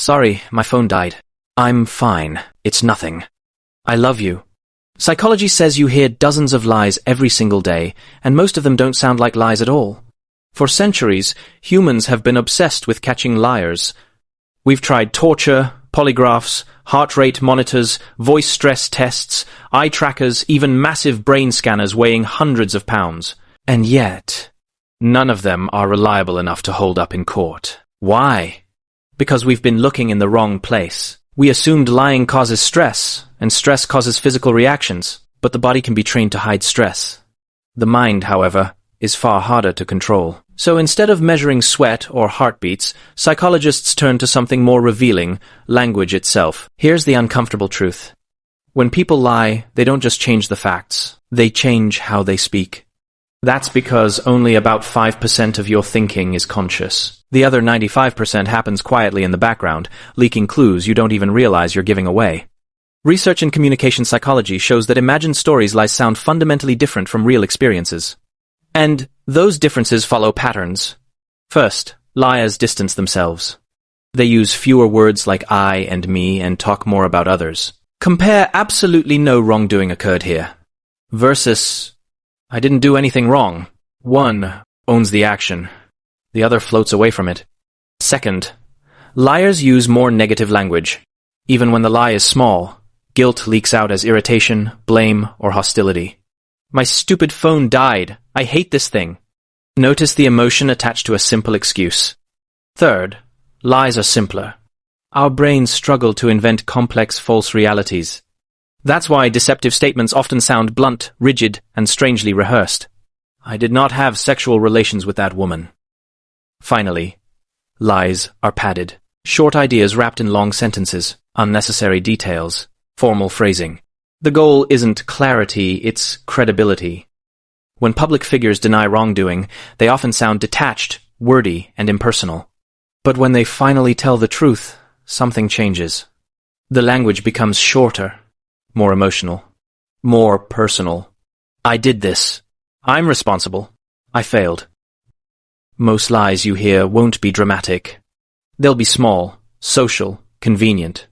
Sorry, my phone died. I'm fine. It's nothing. I love you. Psychology says you hear dozens of lies every single day, and most of them don't sound like lies at all. For centuries, humans have been obsessed with catching liars. We've tried torture, polygraphs, heart rate monitors, voice stress tests, eye trackers, even massive brain scanners weighing hundreds of pounds. And yet, none of them are reliable enough to hold up in court. Why? Because we've been looking in the wrong place. We assumed lying causes stress, and stress causes physical reactions, but the body can be trained to hide stress. The mind, however, is far harder to control. So instead of measuring sweat or heartbeats, psychologists turn to something more revealing, language itself. Here's the uncomfortable truth. When people lie, they don't just change the facts, they change how they speak. That's because only about 5% of your thinking is conscious. The other 95% happens quietly in the background, leaking clues you don't even realize you're giving away. Research in communication psychology shows that imagined stories lies sound fundamentally different from real experiences. And those differences follow patterns. First, liars distance themselves. They use fewer words like I and me and talk more about others. Compare absolutely no wrongdoing occurred here versus I didn't do anything wrong. One owns the action. The other floats away from it. Second, liars use more negative language. Even when the lie is small, guilt leaks out as irritation, blame, or hostility. My stupid phone died. I hate this thing. Notice the emotion attached to a simple excuse. Third, lies are simpler. Our brains struggle to invent complex false realities. That's why deceptive statements often sound blunt, rigid, and strangely rehearsed. I did not have sexual relations with that woman. Finally, lies are padded. Short ideas wrapped in long sentences, unnecessary details, formal phrasing. The goal isn't clarity, it's credibility. When public figures deny wrongdoing, they often sound detached, wordy, and impersonal. But when they finally tell the truth, something changes. The language becomes shorter, more emotional, more personal. I did this. I'm responsible. I failed. Most lies you hear won't be dramatic. They'll be small, social, convenient.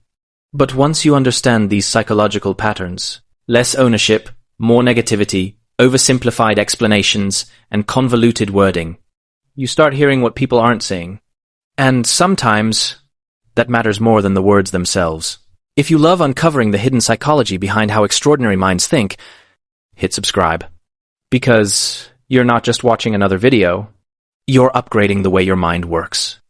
But once you understand these psychological patterns, less ownership, more negativity, oversimplified explanations, and convoluted wording, you start hearing what people aren't saying. And sometimes, that matters more than the words themselves. If you love uncovering the hidden psychology behind how extraordinary minds think, hit subscribe. Because you're not just watching another video, you're upgrading the way your mind works.